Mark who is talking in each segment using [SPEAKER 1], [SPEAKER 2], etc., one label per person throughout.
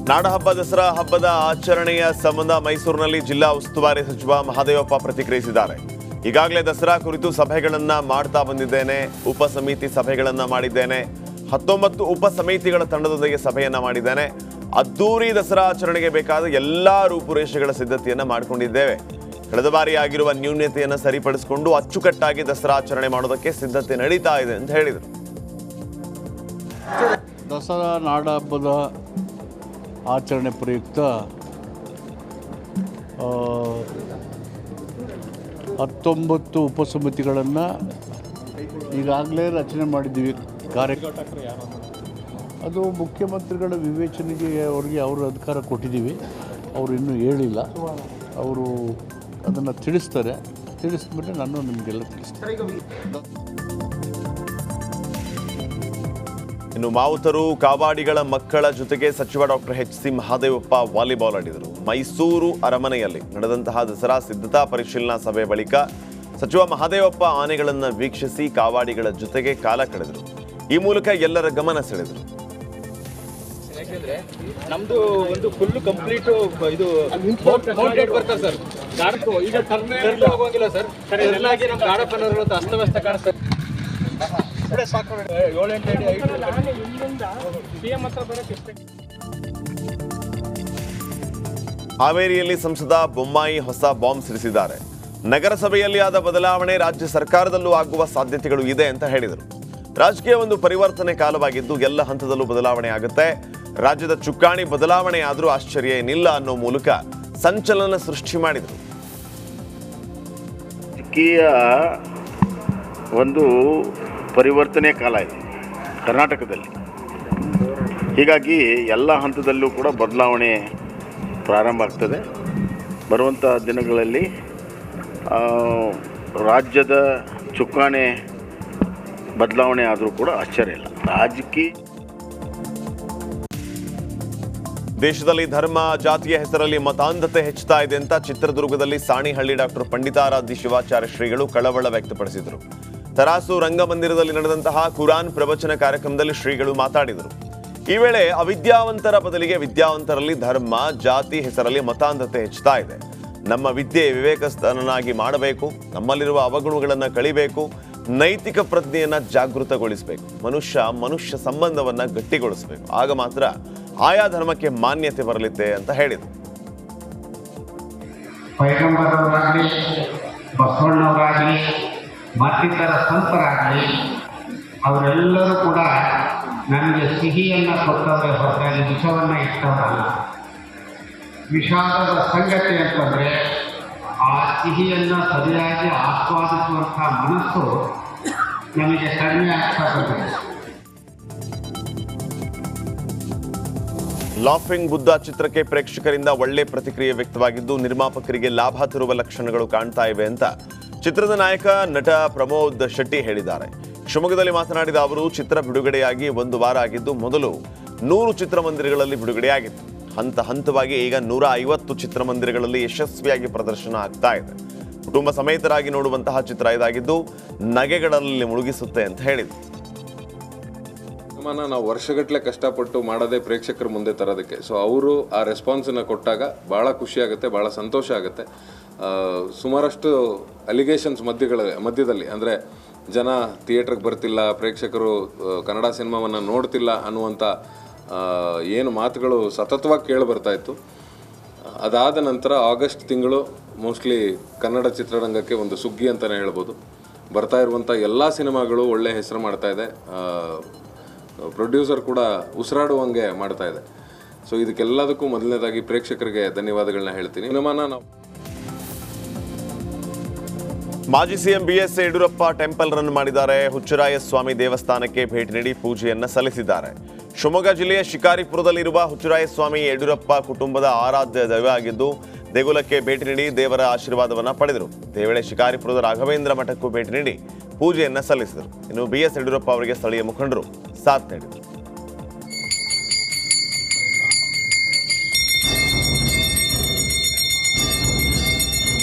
[SPEAKER 1] ನಾಡಹಬ್ಬ ದಸರಾ ಹಬ್ಬದ ಆಚರಣೆಯ ಸಂಬಂಧ ಮೈಸೂರಿನಲ್ಲಿ ಜಿಲ್ಲಾ ಉಸ್ತುವಾರಿ ಸಚಿವ ಮಹದೇವಪ್ಪ ಪ್ರತಿಕ್ರಿಯಿಸಿದ್ದಾರೆ. ಈಗಾಗಲೇ ದಸರಾ ಕುರಿತು ಸಭೆಗಳನ್ನ ಮಾಡ್ತಾ ಬಂದಿದ್ದೇನೆ, ಉಪ ಸಮಿತಿ ಸಭೆಗಳನ್ನ ಮಾಡಿದ್ದೇನೆ, 19 ಉಪ ಸಮಿತಿಗಳ ತಂಡದೊಂದಿಗೆ ಸಭೆಯನ್ನ ಮಾಡಿದ್ದೇನೆ. ಅದ್ದೂರಿ ದಸರಾ ಆಚರಣೆಗೆ ಬೇಕಾದ ಎಲ್ಲಾ ರೂಪುರೇಷೆಗಳ ಸಿದ್ಧತೆಯನ್ನ ಮಾಡಿಕೊಂಡಿದ್ದೇವೆ. ಕಳೆದ ಬಾರಿ ಆಗಿರುವ ನ್ಯೂನತೆಯನ್ನು ಸರಿಪಡಿಸಿಕೊಂಡು ಅಚ್ಚುಕಟ್ಟಾಗಿ ದಸರಾ ಆಚರಣೆ ಮಾಡೋದಕ್ಕೆ ಸಿದ್ಧತೆ ನಡೀತಾ ಇದೆ ಅಂತ ಹೇಳಿದರು.
[SPEAKER 2] ದಸರಾ ನಾಡ ಹಬ್ಬದ ಆಚರಣೆ ಪ್ರಯುಕ್ತ 19 ಉಪಸಮಿತಿಗಳನ್ನು ಈಗಾಗಲೇ ರಚನೆ ಮಾಡಿದ್ದೀವಿ. ಅದು ಮುಖ್ಯಮಂತ್ರಿಗಳ ವಿವೇಚನೆಗೆ ಅವರಿಗೆ ಅವರ ಅಧಿಕಾರ ಕೊಟ್ಟಿದ್ದೀವಿ. ಅವರು ಇನ್ನೂ ಹೇಳಿಲ್ಲ, ಅವರು ಅದನ್ನು ತಿಳಿಸ್ತಾರೆ. ತಿಳಿಸಿದ್ಮೇಲೆ ನಾನು ನಿಮಗೆಲ್ಲ ತಿಳಿಸ್ತೀನಿ.
[SPEAKER 1] ಇನ್ನು ಮಾವುತರು ಕಾವಾಡಿಗಳ ಮಕ್ಕಳ ಜೊತೆಗೆ ಸಚಿವ ಡಾಕ್ಟರ್ ಎಚ್.ಸಿ. ಮಹದೇವಪ್ಪ ವಾಲಿಬಾಲ್ ಆಡಿದರು. ಮೈಸೂರು ಅರಮನೆಯಲ್ಲಿ ನಡೆದಂತಹ ದಸರಾ ಸಿದ್ಧತಾ ಪರಿಶೀಲನಾ ಸಭೆ ಬಳಿಕ ಸಚಿವ ಮಹದೇವಪ್ಪ ಆನೆಗಳನ್ನು ವೀಕ್ಷಿಸಿ ಕಾವಾಡಿಗಳ ಜೊತೆಗೆ ಕಾಲ ಕಳೆದರು. ಈ ಮೂಲಕ ಎಲ್ಲರ ಗಮನ ಸೆಳೆದರು.
[SPEAKER 3] ನಮ್ದು ಒಂದು ಫುಲ್ ಕಂಪ್ಲೀಟ್ ಇದು ಮೌಂಟೆಡ್ ಬರ್ತಾರೆ ಸರ್. ಈಗ ಟರ್ನ್ ಹೋಗೋಂಗಿಲ್ಲ ಸರ್. ಎಲ್ಲಾಗಿ ನಮ್ಮ ಗಾಡಪ್ಪನವರು ಅಸ್ತವ್ಯಸ್ತ ಕಾಣಿಸ್ತಾರೆ.
[SPEAKER 1] ಹಾವೇರಿಯಲ್ಲಿ ಸಂಸದ ಬೊಮ್ಮಾಯಿ ಹೊಸ ಬಾಂಬ್ ಸಿಡಿಸಿದ್ದಾರೆ. ನಗರಸಭೆಯಲ್ಲಿ ಆದ ಬದಲಾವಣೆ ರಾಜ್ಯ ಸರ್ಕಾರದಲ್ಲೂ ಆಗುವ ಸಾಧ್ಯತೆಗಳು ಇದೆ ಅಂತ ಹೇಳಿದರು. ರಾಜಕೀಯ ಒಂದು ಪರಿವರ್ತನೆ ಕಾಲವಾಗಿದ್ದು ಎಲ್ಲ ಹಂತದಲ್ಲೂ ಬದಲಾವಣೆ ಆಗುತ್ತೆ. ರಾಜ್ಯದ ಚುಕ್ಕಾಣಿ ಬದಲಾವಣೆ ಆದರೂ ಆಶ್ಚರ್ಯ ಏನಿಲ್ಲ ಅನ್ನೋ ಮೂಲಕ ಸಂಚಲನ ಸೃಷ್ಟಿ ಮಾಡಿದರು.
[SPEAKER 4] ರಾಜಕೀಯ ಒಂದು ಪರಿವರ್ತನೆ ಕಾಲ ಇದೆ ಕರ್ನಾಟಕದಲ್ಲಿ. ಹೀಗಾಗಿ ಎಲ್ಲ ಹಂತದಲ್ಲೂ ಕೂಡ ಬದಲಾವಣೆ ಪ್ರಾರಂಭ ಆಗ್ತದೆ. ಬರುವಂಥ ದಿನಗಳಲ್ಲಿ ರಾಜ್ಯದ ಚುಕ್ಕಾಣಿ ಬದಲಾವಣೆ ಆದರೂ ಕೂಡ ಆಶ್ಚರ್ಯ ಇಲ್ಲ. ರಾಜಕೀಯ
[SPEAKER 1] ದೇಶದಲ್ಲಿ ಧರ್ಮ ಜಾತಿಯ ಹೆಸರಲ್ಲಿ ಮತಾಂಧತೆ ಹೆಚ್ಚುತ್ತಾ ಇದೆ ಅಂತ ಚಿತ್ರದುರ್ಗದಲ್ಲಿ ಸಾಣಿಹಳ್ಳಿ ಡಾಕ್ಟರ್ ಪಂಡಿತಾರಾಧ್ಯ ಶಿವಾಚಾರ್ಯ ಶ್ರೀಗಳು ಕಳವಳ ವ್ಯಕ್ತಪಡಿಸಿದರು. ತರಾಸು ರಂಗಮಂದಿರದಲ್ಲಿ ನಡೆದಂತಹ ಕುರಾನ್ ಪ್ರವಚನ ಕಾರ್ಯಕ್ರಮದಲ್ಲಿ ಶ್ರೀಗಳು ಮಾತಾಡಿದರು. ಈ ವೇಳೆ ಅವಿದ್ಯಾವಂತರ ಬದಲಿಗೆ ವಿದ್ಯಾವಂತರಲ್ಲಿ ಧರ್ಮ ಜಾತಿ ಹೆಸರಲ್ಲಿ ಮತಾಂಧತೆ ಹೆಚ್ಚುತ್ತಾ ಇದೆ. ನಮ್ಮ ವಿದ್ಯೆ ವಿವೇಕಸ್ಥನಾಗಿ ಮಾಡಬೇಕು, ನಮ್ಮಲ್ಲಿರುವ ಅವಗುಣಗಳನ್ನು ಕಳಿಬೇಕು, ನೈತಿಕ ಪ್ರಜ್ಞೆಯನ್ನ ಜಾಗೃತಗೊಳಿಸಬೇಕು, ಮನುಷ್ಯ ಸಂಬಂಧವನ್ನ ಗಟ್ಟಿಗೊಳಿಸಬೇಕು. ಆಗ ಮಾತ್ರ ಆಯಾ ಧರ್ಮಕ್ಕೆ ಮಾನ್ಯತೆ ಬರಲಿದೆ ಅಂತ ಹೇಳಿದರು.
[SPEAKER 5] ಪೈಗಂಬರವರಾಗಲಿ, ಬಸವಣ್ಣವರಾಗಲಿ, ಮತ್ತಿತರ ಸಂತರಾಗಲಿ ಅವರೆಲ್ಲರೂ ಕೂಡ ನಮಗೆ ಸಿಹಿಯನ್ನು ಕೊಟ್ಟವರೇ ಹೊರತಾಗಿ ವಿಷವನ್ನು ಇಟ್ಟವರಲ್ಲ. ವಿಷಾದದ ಸಂಗತಿ ಅಂತಂದರೆ ಆ ಸಿಹಿಯನ್ನು ಸರಿಯಾಗಿ ಆಸ್ವಾದಿಸುವಂಥ ಮನಸ್ಸು ನಮಗೆ ಕಡಿಮೆ ಆಗ್ತಾ ಬಂದಿದೆ.
[SPEAKER 1] ಲಾಫಿಂಗ್ ಬುದ್ಧ ಚಿತ್ರಕ್ಕೆ ಪ್ರೇಕ್ಷಕರಿಂದ ಒಳ್ಳೆ ಪ್ರತಿಕ್ರಿಯೆ ವ್ಯಕ್ತವಾಗಿದ್ದು ನಿರ್ಮಾಪಕರಿಗೆ ಲಾಭ ತರುವ ಲಕ್ಷಣಗಳು ಕಾಣ್ತಾ ಇವೆ ಅಂತ ಚಿತ್ರದ ನಾಯಕ ನಟ ಪ್ರಮೋದ್ ಶೆಟ್ಟಿ ಹೇಳಿದ್ದಾರೆ. ಶಿವಮೊಗ್ಗದಲ್ಲಿ ಮಾತನಾಡಿದ ಅವರು, ಚಿತ್ರ ಬಿಡುಗಡೆಯಾಗಿ 1 ವಾರ ಆಗಿದ್ದು ಮೊದಲು 100 ಚಿತ್ರಮಂದಿರಗಳಲ್ಲಿ ಬಿಡುಗಡೆಯಾಗಿತ್ತು. ಹಂತ ಹಂತವಾಗಿ ಈಗ 150 ಚಿತ್ರಮಂದಿರಗಳಲ್ಲಿ ಯಶಸ್ವಿಯಾಗಿ ಪ್ರದರ್ಶನ ಆಗ್ತಾ ಇದೆ. ಕುಟುಂಬ ಸಮೇತರಾಗಿ ನೋಡುವಂತಹ ಚಿತ್ರ ಇದಾಗಿದ್ದು ನಗೆಗಳಲ್ಲಿ ಮುಳುಗಿಸುತ್ತೆ ಅಂತ ಹೇಳಿದರು.
[SPEAKER 6] ನಾವು ವರ್ಷಗಟ್ಟಲೆ ಕಷ್ಟಪಟ್ಟು ಮಾಡೋದೇ ಪ್ರೇಕ್ಷಕರ ಮುಂದೆ ತರೋದಕ್ಕೆ. ಸೊ ಅವರು ಆ ರೆಸ್ಪಾನ್ಸನ್ನು ಕೊಟ್ಟಾಗ ಭಾಳ ಖುಷಿಯಾಗುತ್ತೆ, ಭಾಳ ಸಂತೋಷ ಆಗುತ್ತೆ. ಸುಮಾರಷ್ಟು ಅಲಿಗೇಷನ್ಸ್ ಮಧ್ಯದಲ್ಲಿ ಅಂದರೆ ಜನ ಥಿಯೇಟ್ರಿಗೆ ಬರ್ತಿಲ್ಲ, ಪ್ರೇಕ್ಷಕರು ಕನ್ನಡ ಸಿನಿಮಾವನ್ನು ನೋಡ್ತಿಲ್ಲ ಅನ್ನುವಂಥ ಏನು ಮಾತುಗಳು ಸತತವಾಗಿ ಕೇಳಿ ಬರ್ತಾಯಿತ್ತು. ಅದಾದ ನಂತರ ಆಗಸ್ಟ್ ತಿಂಗಳು ಮೋಸ್ಟ್ಲಿ ಕನ್ನಡ ಚಿತ್ರರಂಗಕ್ಕೆ ಒಂದು ಸುಗ್ಗಿ ಅಂತಲೇ ಹೇಳ್ಬೋದು. ಬರ್ತಾ ಇರುವಂಥ ಎಲ್ಲ ಸಿನಿಮಾಗಳು ಒಳ್ಳೆ ಹೆಸರು ಮಾಡ್ತಾ ಇದೆ. ಪ್ರೊಡ್ಯೂಸರ್ ಕೂಡ ಉಸಿರಾಡುವಂಗೆ ಮಾಡ್ತಾ ಇದೆ. ಸೊ ಇದಕ್ಕೆಲ್ಲದಕ್ಕೂ ಮೊದಲನೇದಾಗಿ ಪ್ರೇಕ್ಷಕರಿಗೆ ಧನ್ಯವಾದಗಳನ್ನ ಹೇಳ್ತೀನಿ. ನಾವು
[SPEAKER 1] ಮಾಜಿ CM BS Yediyurappa temple run ಮಾಡಿದ್ದಾರೆ. ಹುಚ್ಚರಾಯ ಸ್ವಾಮಿ ದೇವಸ್ಥಾನಕ್ಕೆ ಭೇಟಿ ನೀಡಿ ಪೂಜೆಯನ್ನ ಸಲ್ಲಿಸಿದ್ದಾರೆ. ಶಿವಮೊಗ್ಗ ಜಿಲ್ಲೆಯ ಶಿಕಾರಿಪುರದಲ್ಲಿರುವ ಹುಚ್ಚರಾಯ ಸ್ವಾಮಿ ಯಡಿಯೂರಪ್ಪ ಕುಟುಂಬದ ಆರಾಧ್ಯ ದೈವ ಆಗಿದ್ದು ದೇಗುಲಕ್ಕೆ ಭೇಟಿ ನೀಡಿ ದೇವರ ಆಶೀರ್ವಾದವನ್ನ ಪಡೆದರು. ಇದೇ ವೇಳೆ ಶಿಕಾರಿಪುರದ ರಾಘವೇಂದ್ರ ಮಠಕ್ಕೂ ಭೇಟಿ ನೀಡಿ ಪೂಜೆಯನ್ನ ಸಲ್ಲಿಸಿದರು. ಇನ್ನು BS ಯಡಿಯೂರಪ್ಪ ಅವರಿಗೆ ಸ್ಥಳೀಯ ಮುಖಂಡರು ಸಾಥ್ ನೀಡಿದರು.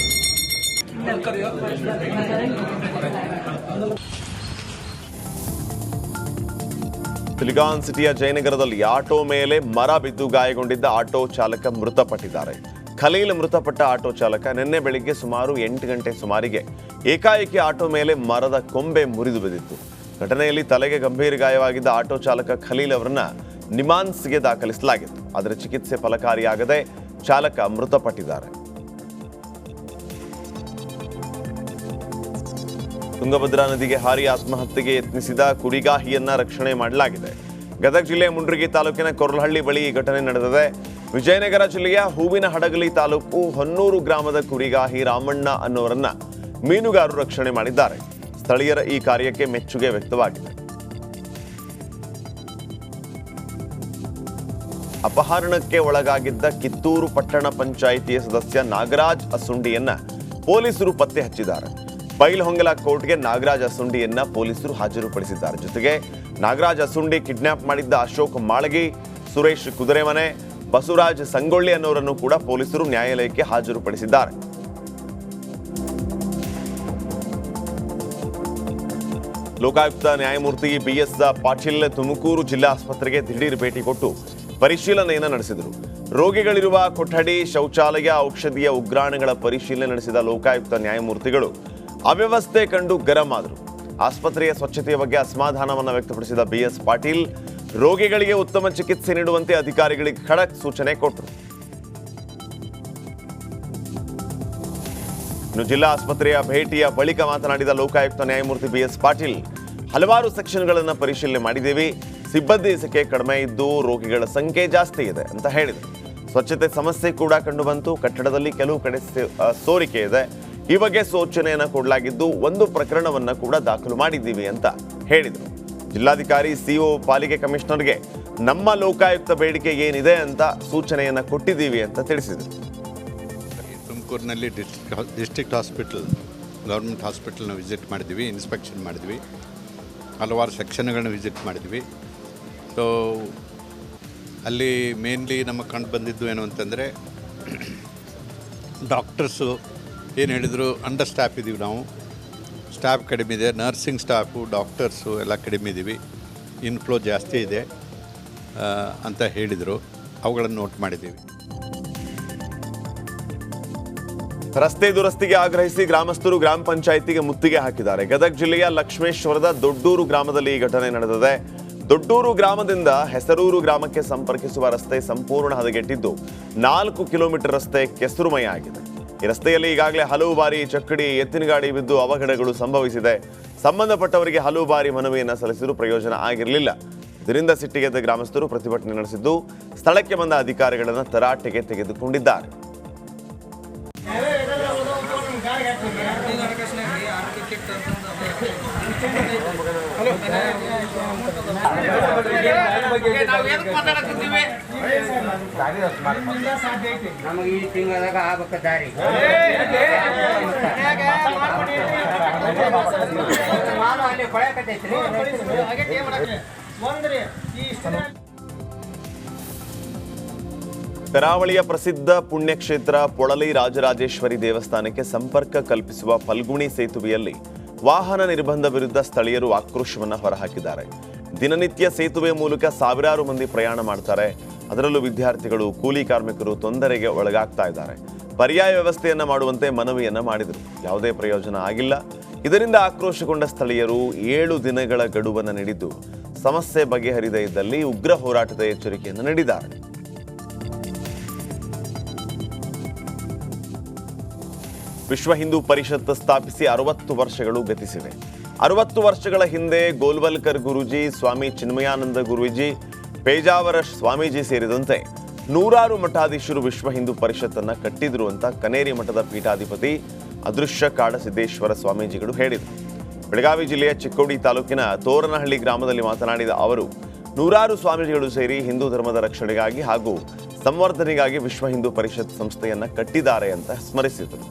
[SPEAKER 1] ಸಿಲಿಕಾನ್ ಸಿಟಿಯ ಜಯನಗರದಲ್ಲಿ ಆಟೋ ಮೇಲೆ ಮರ ಬಿದ್ದು ಗಾಯಗೊಂಡಿದ್ದ ಆಟೋ ಚಾಲಕ ಮೃತಪಟ್ಟಿದ್ದಾರೆ. ಖಲೀಲ್ ಮೃತಪಟ್ಟ ಆಟೋ ಚಾಲಕ ನಿನ್ನೆ ಬೆಳಿಗ್ಗೆ ಸುಮಾರು 8 ಗಂಟೆ ಸುಮಾರಿಗೆ ಏಕಾಏಕಿ ಆಟೋ ಮೇಲೆ ಮರದ ಕೊಂಬೆ ಮುರಿದು ಬಿದ್ದಿತ್ತು. ಘಟನೆಯಲ್ಲಿ ತಲೆಗೆ ಗಂಭೀರ ಗಾಯವಾಗಿದ್ದ ಆಟೋ ಚಾಲಕ ಖಲೀಲ್ ಅವರನ್ನ ನಿಮಾನ್ಸ್ಗೆ ದಾಖಲಿಸಲಾಗಿತ್ತು. ಆದರೆ ಚಿಕಿತ್ಸೆ ಫಲಕಾರಿಯಾಗದೆ ಚಾಲಕ ಮೃತಪಟ್ಟಿದ್ದಾರೆ. ತುಂಗಭದ್ರಾ ನದಿಗೆ ಹಾರಿ ಆತ್ಮಹತ್ಯೆಗೆ ಯತ್ನಿಸಿದ ಕುರಿಗಾಹಿಯನ್ನ ರಕ್ಷಣೆ ಮಾಡಲಾಗಿದೆ. ಗದಗ ಜಿಲ್ಲೆಯ ಮುಂಡ್ರಿಗಿ ತಾಲೂಕಿನ ಕೊರ್ಲಹಳ್ಳಿ ಬಳಿ ಈ ಘಟನೆ ನಡೆದಿದೆ. ವಿಜಯನಗರ ಜಿಲ್ಲೆಯ ಹೂವಿನಹಡಗಲಿ ತಾಲೂಕು ಹೊನ್ನೂರು ಗ್ರಾಮದ ಕುರಿಗಾಹಿ ರಾಮಣ್ಣ ಅನ್ನೋರನ್ನ ಮೀನುಗಾರರು ರಕ್ಷಣೆ ಮಾಡಿದ್ದಾರೆ. ಸ್ಥಳೀಯರ ಈ ಕಾರ್ಯಕ್ಕೆ ಮೆಚ್ಚುಗೆ ವ್ಯಕ್ತವಾಗಿದೆ. ಅಪಹರಣಕ್ಕೆ ಒಳಗಾಗಿದ್ದ ಕಿತ್ತೂರು ಪಟ್ಟಣ ಪಂಚಾಯಿತಿಯ ಸದಸ್ಯ ನಾಗರಾಜ್ ಅಸುಂಡಿಯನ್ನ ಪೊಲೀಸರು ಪತ್ತೆ ಹಚ್ಚಿದ್ದಾರೆ. ಬೈಲಹೊಂಗಲ ಕೋರ್ಟ್ಗೆ ನಾಗರಾಜ್ ಅಸುಂಡಿಯನ್ನ ಪೊಲೀಸರು ಹಾಜರುಪಡಿಸಿದ್ದಾರೆ. ಜೊತೆಗೆ ನಾಗರಾಜ್ ಅಸುಂಡಿ ಕಿಡ್ನಾಪ್ ಮಾಡಿದ್ದ ಅಶೋಕ್ ಮಾಳಗಿ, ಸುರೇಶ್ ಕುದುರೆಮನೆ, ಬಸವರಾಜ್ ಸಂಗೊಳ್ಳಿ ಅನ್ನೋರನ್ನು ಕೂಡ ಪೊಲೀಸರು ನ್ಯಾಯಾಲಯಕ್ಕೆ ಹಾಜರುಪಡಿಸಿದ್ದಾರೆ. ಲೋಕಾಯುಕ್ತ ನ್ಯಾಯಮೂರ್ತಿ BS ಪಾಟೀಲ್ ತುಮಕೂರು ಜಿಲ್ಲಾ ಆಸ್ಪತ್ರೆಗೆ ದಿಢೀರ್ ಭೇಟಿ ಕೊಟ್ಟು ಪರಿಶೀಲನೆಯನ್ನು ನಡೆಸಿದರು. ರೋಗಿಗಳಿರುವ ಕೊಠಡಿ, ಶೌಚಾಲಯ, ಔಷಧಿಯ ಉಗ್ರಾಣಗಳ ಪರಿಶೀಲನೆ ನಡೆಸಿದ ಲೋಕಾಯುಕ್ತ ನ್ಯಾಯಮೂರ್ತಿಗಳು ಅವ್ಯವಸ್ಥೆ ಕಂಡು ಗರಂ ಆದರು. ಆಸ್ಪತ್ರೆಯ ಸ್ವಚ್ಛತೆಯ ಬಗ್ಗೆ ಅಸಮಾಧಾನವನ್ನು ವ್ಯಕ್ತಪಡಿಸಿದ BS ಪಾಟೀಲ್ ರೋಗಿಗಳಿಗೆ ಉತ್ತಮ ಚಿಕಿತ್ಸೆ ನೀಡುವಂತೆ ಅಧಿಕಾರಿಗಳಿಗೆ ಖಡಕ್ ಸೂಚನೆ ಕೊಟ್ಟರು. ಇನ್ನು ಜಿಲ್ಲಾ ಆಸ್ಪತ್ರೆಯ ಭೇಟಿಯ ಬಳಿಕ ಮಾತನಾಡಿದ ಲೋಕಾಯುಕ್ತ ನ್ಯಾಯಮೂರ್ತಿ BS ಪಾಟೀಲ್ ಹಲವಾರು ಸೆಕ್ಷನ್ಗಳನ್ನು ಪರಿಶೀಲನೆ ಮಾಡಿದ್ದೇವೆ. ಸಿಬ್ಬಂದಿ ಸಂಖ್ಯೆ ಕಡಿಮೆ ಇದ್ದು ರೋಗಿಗಳ ಸಂಖ್ಯೆ ಜಾಸ್ತಿ ಇದೆ ಅಂತ ಹೇಳಿದರು. ಸ್ವಚ್ಛತೆ ಸಮಸ್ಯೆ ಕೂಡ ಕಂಡು ಬಂತು. ಕಟ್ಟಡದಲ್ಲಿ ಕೆಲವು ಕಡೆ ಸೋರಿಕೆ ಇದೆ. ಈ ಬಗ್ಗೆ ಸೂಚನೆಯನ್ನು ಕೊಡಲಾಗಿದ್ದು ಒಂದು ಪ್ರಕರಣವನ್ನು ಕೂಡ ದಾಖಲು ಮಾಡಿದ್ದೀವಿ ಅಂತ ಹೇಳಿದರು. ಜಿಲ್ಲಾಧಿಕಾರಿ CO ಪಾಲಿಕೆ ಕಮಿಷನರ್ಗೆ ನಮ್ಮ ಲೋಕಾಯುಕ್ತ ಬೇಡಿಕೆ ಏನಿದೆ ಅಂತ ಸೂಚನೆಯನ್ನು ಕೊಟ್ಟಿದ್ದೀವಿ ಅಂತ ತಿಳಿಸಿದರು.
[SPEAKER 7] ತುಮಕೂರಿನಲ್ಲಿ ಡಿಸ್ಟ್ರಿಕ್ಟ್ ಹಾಸ್ಪಿಟಲ್, ಗೌರ್ಮೆಂಟ್ ಹಾಸ್ಪಿಟಲ್ನ ವಿಸಿಟ್ ಮಾಡಿದ್ವಿ, ಇನ್ಸ್ಪೆಕ್ಷನ್ ಮಾಡಿದ್ವಿ, ಹಲವಾರು ಸೆಕ್ಷನ್ಗಳನ್ನ ವಿಸಿಟ್ ಮಾಡಿದ್ವಿ. ಸೊ ಅಲ್ಲಿ ಮೇನ್ಲಿ ನಮಗೆ ಕಂಡು ಬಂದಿದ್ದು ಏನು ಅಂತಂದರೆ ಡಾಕ್ಟರ್ಸು ಏನು ಹೇಳಿದರು, ಅಂಡರ್ ಸ್ಟಾಫ್ ಇದ್ದೀವಿ ನಾವು, ಸ್ಟಾಫ್ ಕಡಿಮೆ ಇದೆ, ನರ್ಸಿಂಗ್ ಸ್ಟಾಫು, ಡಾಕ್ಟರ್ಸು ಎಲ್ಲ ಕಡಿಮೆ ಇದ್ದೀವಿ, ಇನ್ಫ್ಲೋ ಜಾಸ್ತಿ ಇದೆ ಅಂತ ಹೇಳಿದರು. ಅವುಗಳನ್ನು ನೋಟ್ ಮಾಡಿದ್ದೀವಿ.
[SPEAKER 1] ರಸ್ತೆ ದುರಸ್ತಿಗೆ ಆಗ್ರಹಿಸಿ ಗ್ರಾಮಸ್ಥರು ಗ್ರಾಮ ಪಂಚಾಯಿತಿಗೆ ಮುತ್ತಿಗೆ ಹಾಕಿದ್ದಾರೆ. ಗದಗ ಜಿಲ್ಲೆಯ ಲಕ್ಷ್ಮೇಶ್ವರದ ದೊಡ್ಡೂರು ಗ್ರಾಮದಲ್ಲಿ ಈ ಘಟನೆ ನಡೆದಿದೆ. ದೊಡ್ಡೂರು ಗ್ರಾಮದಿಂದ ಹೆಸರೂರು ಗ್ರಾಮಕ್ಕೆ ಸಂಪರ್ಕಿಸುವ ರಸ್ತೆ ಸಂಪೂರ್ಣ ಹದಗೆಟ್ಟಿದ್ದು 4 ಕಿಲೋಮೀಟರ್ ರಸ್ತೆ ಕೆಸರುಮಯ ಆಗಿದೆ. ಈ ರಸ್ತೆಯಲ್ಲಿ ಈಗಾಗಲೇ ಹಲವು ಬಾರಿ ಚಕ್ಕಡಿ, ಎತ್ತಿನ ಗಾಡಿ ಬಿದ್ದು ಅವಘಡಗಳು ಸಂಭವಿಸಿದೆ. ಸಂಬಂಧಪಟ್ಟವರಿಗೆ ಹಲವು ಬಾರಿ ಮನವಿಯನ್ನು ಸಲ್ಲಿಸಿದರೂ ಪ್ರಯೋಜನ ಆಗಿರಲಿಲ್ಲ. ಇದರಿಂದ ಸಿಟ್ಟಿಗೆದ್ದ ಗ್ರಾಮಸ್ಥರು ಪ್ರತಿಭಟನೆ ನಡೆಸಿದ್ದು ಸ್ಥಳಕ್ಕೆ ಬಂದ ಅಧಿಕಾರಿಗಳನ್ನು ತರಾಟೆಗೆ ತೆಗೆದುಕೊಂಡಿದ್ದಾರೆ.
[SPEAKER 8] ನಮಗೆ ಈ ತಿಂಗಳದಾಗ ಆಗಬೇಕು ದಾರಿ.
[SPEAKER 1] ಕರಾವಳಿಯ ಪ್ರಸಿದ್ಧ ಪುಣ್ಯಕ್ಷೇತ್ರ ಪೊಳಲಿ ರಾಜರಾಜೇಶ್ವರಿ ದೇವಸ್ಥಾನಕ್ಕೆ ಸಂಪರ್ಕ ಕಲ್ಪಿಸುವ ಫಲ್ಗುಣಿ ಸೇತುವೆಯಲ್ಲಿ ವಾಹನ ನಿರ್ಬಂಧ ವಿರುದ್ಧ ಸ್ಥಳೀಯರು ಆಕ್ರೋಶವನ್ನು ಹೊರಹಾಕಿದ್ದಾರೆ. ದಿನನಿತ್ಯ ಸೇತುವೆ ಮೂಲಕ ಸಾವಿರಾರು ಮಂದಿ ಪ್ರಯಾಣ ಮಾಡ್ತಾರೆ. ಅದರಲ್ಲೂ ವಿದ್ಯಾರ್ಥಿಗಳು, ಕೂಲಿ ಕಾರ್ಮಿಕರು ತೊಂದರೆಗೆ ಒಳಗಾಗ್ತಾ ಇದ್ದಾರೆ. ಪರ್ಯಾಯ ವ್ಯವಸ್ಥೆಯನ್ನ ಮಾಡುವಂತೆ ಮನವಿಯನ್ನ ಮಾಡಿದರು. ಯಾವುದೇ ಪ್ರಯೋಜನ ಆಗಿಲ್ಲ. ಇದರಿಂದ ಆಕ್ರೋಶಗೊಂಡ ಸ್ಥಳೀಯರು 7 ದಿನಗಳ ಗಡುವನ್ನು ನೀಡಿದ್ದು ಸಮಸ್ಯೆ ಬಗೆಹರಿದೇ ಇದ್ದಲ್ಲಿ ಉಗ್ರ ಹೋರಾಟದ ಎಚ್ಚರಿಕೆಯನ್ನು ನೀಡಿದ್ದಾರೆ. ವಿಶ್ವ ಹಿಂದೂ ಪರಿಷತ್ ಸ್ಥಾಪಿಸಿ 60 ವರ್ಷಗಳು ಗತಿಸಿವೆ. 60 ವರ್ಷಗಳ ಹಿಂದೆ ಗೋಲ್ವಲ್ಕರ್ ಗುರೂಜಿ, ಸ್ವಾಮಿ ಚಿನ್ಮಯಾನಂದ ಗುರೂಜಿ, ಪೇಜಾವರ ಸ್ವಾಮೀಜಿ ಸೇರಿದಂತೆ 100 ಮಠಾಧೀಶರು ವಿಶ್ವ ಹಿಂದೂ ಪರಿಷತ್ತನ್ನು ಕಟ್ಟಿದ್ರು ಅಂತ ಕನೇರಿ ಮಠದ ಪೀಠಾಧಿಪತಿ ಅದೃಶ್ಯ ಕಾಡಸಿದ್ದೇಶ್ವರ ಸ್ವಾಮೀಜಿಗಳು ಹೇಳಿದರು. ಬೆಳಗಾವಿ ಜಿಲ್ಲೆಯ ಚಿಕ್ಕೋಡಿ ತಾಲೂಕಿನ ತೋರನಹಳ್ಳಿ ಗ್ರಾಮದಲ್ಲಿ ಮಾತನಾಡಿದ ಅವರು 100 ಸ್ವಾಮೀಜಿಗಳು ಸೇರಿ ಹಿಂದೂ ಧರ್ಮದ ರಕ್ಷಣೆಗಾಗಿ ಹಾಗೂ ಸಂವರ್ಧನೆಗಾಗಿ ವಿಶ್ವ ಹಿಂದೂ ಪರಿಷತ್ ಸಂಸ್ಥೆಯನ್ನು ಕಟ್ಟಿದ್ದಾರೆ ಅಂತ ಸ್ಮರಿಸಿದರು.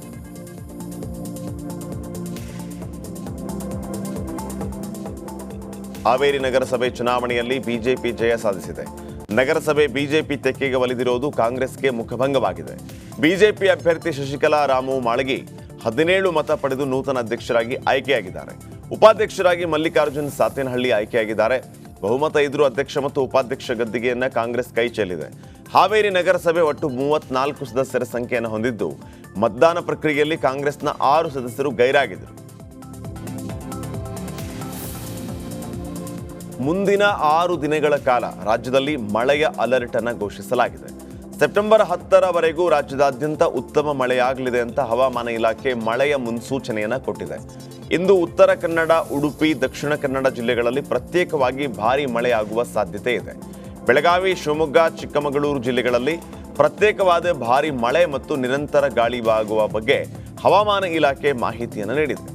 [SPEAKER 1] ಹಾವೇರಿ ನಗರಸಭೆ ಚುನಾವಣೆಯಲ್ಲಿ ಬಿಜೆಪಿ ಜಯ ಸಾಧಿಸಿದೆ. ನಗರಸಭೆ ಬಿಜೆಪಿ ತೆಕ್ಕೆಗೆ ಒಲಿದಿರುವುದು ಕಾಂಗ್ರೆಸ್ಗೆ ಮುಖಭಂಗವಾಗಿದೆ. ಬಿಜೆಪಿ ಅಭ್ಯರ್ಥಿ ಶಶಿಕಲಾ ರಾಮು ಮಾಳಗಿ 17 ಮತ ಪಡೆದು ನೂತನ ಅಧ್ಯಕ್ಷರಾಗಿ ಆಯ್ಕೆಯಾಗಿದ್ದಾರೆ. ಉಪಾಧ್ಯಕ್ಷರಾಗಿ ಮಲ್ಲಿಕಾರ್ಜುನ್ ಸಾತೇನಹಳ್ಳಿ ಆಯ್ಕೆಯಾಗಿದ್ದಾರೆ. ಬಹುಮತ ಇದ್ರೂ ಅಧ್ಯಕ್ಷ ಮತ್ತು ಉಪಾಧ್ಯಕ್ಷ ಗದ್ದಿಗೆಯನ್ನ ಕಾಂಗ್ರೆಸ್ ಕೈ ಚೆಲ್ಲಿದೆ. ಹಾವೇರಿ ನಗರಸಭೆ ಒಟ್ಟು 34 ಸದಸ್ಯರ ಸಂಖ್ಯೆಯನ್ನು ಹೊಂದಿದ್ದು, ಮತದಾನ ಪ್ರಕ್ರಿಯೆಯಲ್ಲಿ ಕಾಂಗ್ರೆಸ್ನ 6 ಸದಸ್ಯರು ಗೈರಾಗಿದ್ದರು. ಮುಂದಿನ 6 ದಿನಗಳ ಕಾಲ ರಾಜ್ಯದಲ್ಲಿ ಮಳೆಯ ಅಲರ್ಟ್ ಅನ್ನು ಘೋಷಿಸಲಾಗಿದೆ. ಸೆಪ್ಟೆಂಬರ್ 10ರವರೆಗೂ ರಾಜ್ಯದಾದ್ಯಂತ ಉತ್ತಮ ಮಳೆಯಾಗಲಿದೆ ಅಂತ ಹವಾಮಾನ ಇಲಾಖೆ ಮಳೆಯ ಮುನ್ಸೂಚನೆಯನ್ನು ಕೊಟ್ಟಿದೆ. ಇಂದು ಉತ್ತರ ಕನ್ನಡ, ಉಡುಪಿ, ದಕ್ಷಿಣ ಕನ್ನಡ ಜಿಲ್ಲೆಗಳಲ್ಲಿ ಪ್ರತ್ಯೇಕವಾಗಿ ಭಾರೀ ಮಳೆಯಾಗುವ ಸಾಧ್ಯತೆ ಇದೆ. ಬೆಳಗಾವಿ, ಶಿವಮೊಗ್ಗ, ಚಿಕ್ಕಮಗಳೂರು ಜಿಲ್ಲೆಗಳಲ್ಲಿ ಪ್ರತ್ಯೇಕವಾದ ಭಾರೀ ಮಳೆ ಮತ್ತು ನಿರಂತರ ಗಾಳಿ ಆಗುವ ಬಗ್ಗೆ ಹವಾಮಾನ ಇಲಾಖೆ ಮಾಹಿತಿಯನ್ನು ನೀಡಿದೆ.